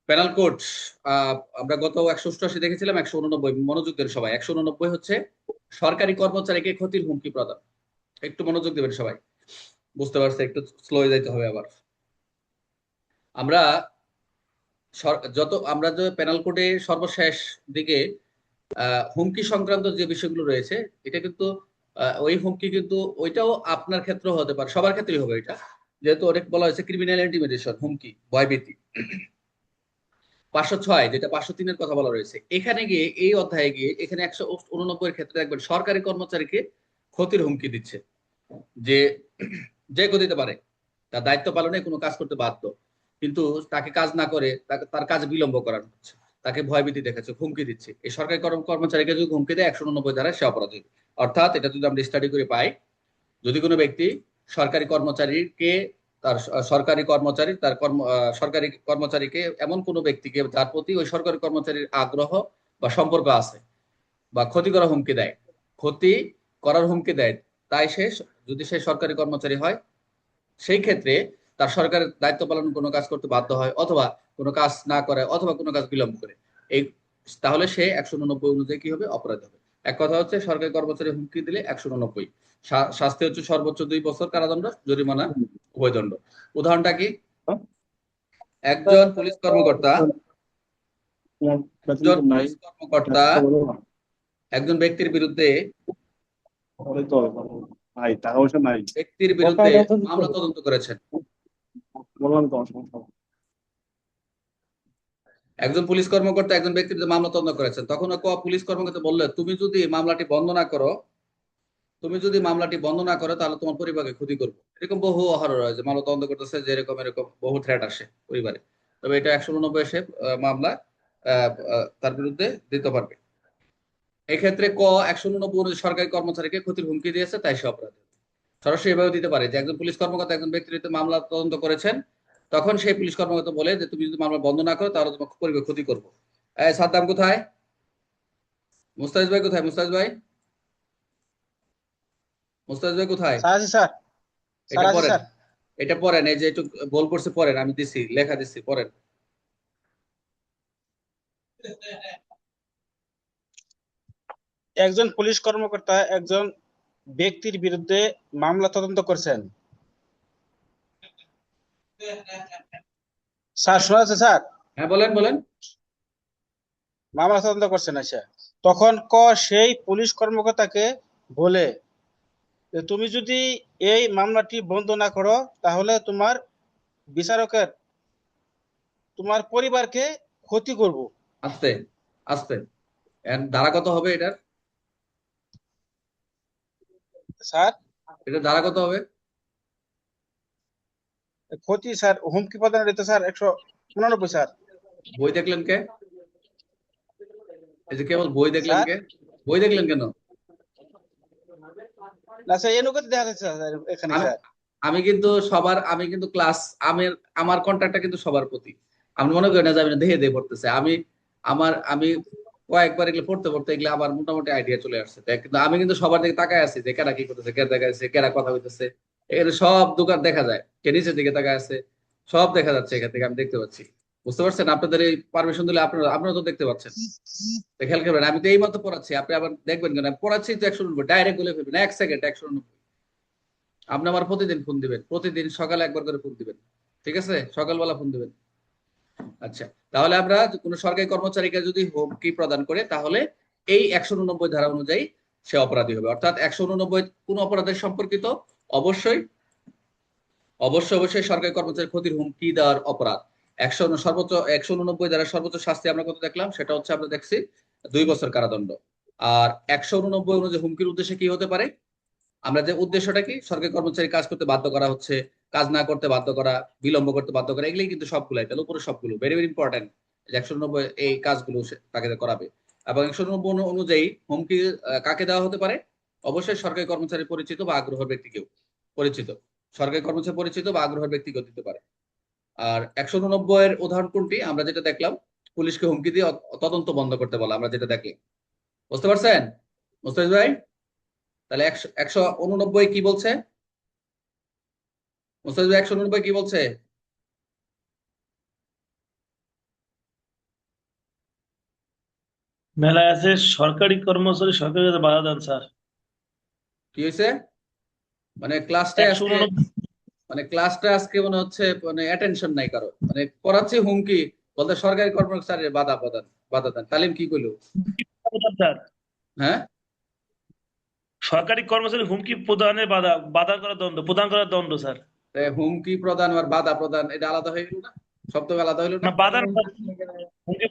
Penal code, আমরা গত 188 দেখেছিলাম, 189 মনোযোগ দেন সবাই। 189 হচ্ছে সরকারি কর্মচারীকে ক্ষতির হুমকি প্রদান। একটু মনোযোগ দেবেন সবাই, বুঝতে পারছে, একটু স্লো হয়ে যাইতে হবে আবার। আমরা যত আমরা যে প্যানাল কোডে সর্বশেষ দিকে হুমকি সংক্রান্ত যে বিষয়গুলো রয়েছে, এটা কিন্তু ওই হুমকি কিন্তু ওইটাও আপনার ক্ষেত্রেও হতে পারে, সবার ক্ষেত্রেই হবে এটা। যেহেতু অনেক বলা হয়েছে ক্রিমিনাল ইন্টিমিডেশন, হুমকি, ভয়ভীতি। 506, যেটা 503-এর কথা বলা রয়েছে, এখানে গিয়ে এই অধ্যায়ে গিয়ে এখানে 189-এর ক্ষেত্রে দেখবেন সরকারি কর্মচারীকে ক্ষতির হুমকি দিচ্ছে। যে যে কেউ দিতে পারে, তার দায়িত্ব পালনে কোনো কাজ করতে বাধ্য, কিন্তু তাকে কাজ না করে তার কাজ বিলম্ব করানো হচ্ছে, তাকে ভয়ভীতি দেখাচ্ছে, হুমকি দিচ্ছে। এই সরকারি কর্মচারীকে যদি হুমকি দেয় 189 ধারায় সে অপরাধী। অর্থাৎ এটা যদি আমরা স্টাডি করে পাই, যদি কোনো ব্যক্তি সরকারি কর্মচারীকে তার সরকারি কর্মচারী তার সরকারি কর্মচারীকে এমন কোনো ব্যক্তিকে যার প্রতি ওই সরকারি কর্মচারীর আগ্রহ বা সম্পর্ক আছে, বা ক্ষতি করার হুমকি দেয়, ক্ষতি করার হুমকি দেয়, তাই সে, যদি সে সরকারি কর্মচারী হয়, সেই ক্ষেত্রে তার সরকারের দায়িত্ব পালন কোনো কাজ করতে বাধ্য হয়, অথবা কোনো কাজ না করে, অথবা কোনো কাজ বিলম্ব করে, এই, তাহলে সে 189 অনুযায়ী কি হবে? অপরাধ হবে। এক কথা হচ্ছে সরকারি কর্মচারী হুমকি দিলে 189, শাস্তি হচ্ছে সর্বোচ্চ 2 বছর কারাদণ্ড, জরিমানা, উভয় দণ্ড। উদাহরণটা কি? একজন পুলিশ কর্মকর্তা একজন পুলিশ কর্মকর্তা একজন ব্যক্তির বিরুদ্ধে নাই, টাকা পয়সা নাই। ব্যক্তির বিরুদ্ধে মামলা তদন্ত করেছেন। বললাম তো সমস্যা। একজন পুলিশ কর্মকর্তা একজন ব্যক্তির বিরুদ্ধে মামলা তদন্ত করেছেন, তখন পুলিশ কর্মকর্তা বললে, তুমি যদি মামলাটি বন্ধ না করো তাহলে তোমার পরিবারকে ক্ষতি করবো। এরকম বহু অহরহ রয়েছে, মামলা তদন্ত করতেছে, যে এরকম এরকম বহু থ্রেট আসে পরিবারে। তবে এটা 189 এসে মামলা তার বিরুদ্ধে দিতে পারবে। এক্ষেত্রে 189 অনুযায়ী সরকারি কর্মচারীকে ক্ষতির হুমকি দিয়েছে, তাই সে অপরাধী। সরাসরি এভাবে দিতে পারে যে একজন পুলিশ কর্মকর্তা একজন ব্যক্তির বিরুদ্ধে মামলা তদন্ত করেছেন, তখন সেই পুলিশ কর্মকর্তা বলে যে তুমি যদি মামলা বন্ধ না করো তাহলে তোমাকে পরিবার ক্ষতি করবো। সাদ্দাম কোথায়? মুস্তাফিজ ভাই কোথায়? মুস্তাফিজ ভাই, মুস্তাফিজ ভাই কোথায়? স্যার আছে স্যার। স্যার এটা আছে পড়েন, স্যার। এটা পড়েন, এই যে একটু বল করছে পড়েন, আমি দিছি, লেখা দিছি, পড়েন। একজন পুলিশ কর্মকর্তা একজন ব্যক্তির বিরুদ্ধে মামলা তদন্ত করছেন। স্যার শোনা যাচ্ছে স্যার? হ্যাঁ, বলেন বলেন। মামলা তদন্ত করছেন, আচ্ছা। তখন সেই পুলিশ কর্মকর্তাকে বলে যে তুমি যদি এই মামলাটি বন্ধ না করো তাহলে তোমার বিচারকের তোমার পরিবারকে ক্ষতি করব। আস্তে আস্তে, ধারা কত হবে এটার? স্যার, এটা ধারা কত হবে? ক্ষতি স্যার, হুমকি প্রদানের এটা স্যার 189 স্যার। বই দেখলেন কে? এই যে কেবল বই দেখলেন স্যার, কে? বই দেখলেন কেন? না স্যার এনুকে দেখা যাচ্ছে স্যার এখানে আমি স্যার। আমি কিন্তু ক্লাস, আমার আমার কন্ট্রাক্টটা কিন্তু সবার প্রতি। আমি মনে করি না যে আমি দেখে দিয়ে পড়তেছে, আমি কয়েকবার এগুলো পড়তে পড়তে এগুলো আমার মোটামুটি আইডিয়া চলে আসছে। কিন্তু আমি কিন্তু সবার দিকে তাকায় আছি যে কেরা কি করতেছে, কেরা দেখা যাচ্ছে, কেরা কথা হইতেছে, এখানে সব দোকান দেখা যায়, কে নিচের দিকে তাকায় আছে, সব দেখা যাচ্ছে এখান থেকে, আমি দেখতে পাচ্ছি। বুঝতে পারছেন? আপনাদের এই পারমিশন দিলে আপনারা তো দেখতে পাচ্ছেন। তো খেয়াল করবেন, আমি তো এই মতো পড়াচ্ছি, আপনি আবার দেখবেন কেন? আমি পড়াচ্ছি তো 190, ডাইরেক্ট বলে ফেলবেন 1 সেকেন্ড 190। আপনি আমার প্রতিদিন ফোন দিবেন, প্রতিদিন সকালে একবার করে ফোন দিবেন, ঠিক আছে? সকালবেলা ফোন দিবেন। আচ্ছা, তাহলে আমরা কোন সরকারি কর্মচারীকে যদি হুমকি প্রদান করে, তাহলে এই 189 ধারা অনুযায়ী সে অপরাধী হবে। অর্থাৎ 189 কোন অপরাধের সম্পর্কিত? অবশ্যই অবশ্যই অবশ্যই সরকারি কর্মচারী ক্ষতির হুমকি দেওয়ার অপরাধ। সর্বোচ্চ 189 ধারা সর্বোচ্চ শাস্তি আমরা কত দেখলাম? সেটা হচ্ছে আমরা দেখছি 2 বছর কারাদণ্ড। আর 189 অনুযায়ী হুমকির উদ্দেশ্যে কি হতে পারে? আমরা যে উদ্দেশ্যটা কি, সরকারি কর্মচারী কাজ করতে বাধ্য করা হচ্ছে, কাজ না করতে বাধ্য করা, বিলম্ব করতে বাধ্য করা, এগুলোই কিন্তু সবগুলাই, তাহলে উপরে সবগুলো ভেরি ভেরি ইম্পর্টেন্ট। 190 এই কাজগুলো তাকে করাবে। এবং 190 অনুযায়ী হুমকি কাকে দেওয়া হতে পারে? অবশ্যই সরকারি কর্মচারী পরিচিত বা আগ্রহের ব্যক্তিকেও, পরিচিত সরকারি কর্মচারী পরিচিত বা আগ্রহের ব্যক্তিকেও দিতে পারে। আর 189 এর উদাহরণ কোনটি? আমরা যেটা দেখলাম, পুলিশকে হুমকি দিয়ে তদন্ত বন্ধ করতে বলা, আমরা যেটা দেখি। বুঝতে পারছেন মুস্তাফিজ ভাই? তাহলে 189 কি বলছে? মুস্তাফিজ ভাই 189 কি বলছে? মেলায় আছে সরকারি কর্মচারী সরকারি কাজে বাধা দেন স্যার। কি হয়েছে? মানে ক্লাসটা আজকে 189 মানে ক্লাসটা আজকে মনে হচ্ছে মানে অ্যাটেনশন নাই কারো, মানে পড়াচ্ছে হুমকি বলতে সরকারি কর্মচারীর বাধা দেন, তালিম কি করলো? স্যার, হ্যাঁ, সরকারি কর্মচারী হুমকি প্রদানের বাধা বাধা করা দণ্ড প্রদান করার দণ্ড স্যার। হুমকি প্রদান আর বাধা প্রদান এটা আলাদা হয়ে গেল না? শব্দ আলাদা হইলো না? না বাধা হুমকি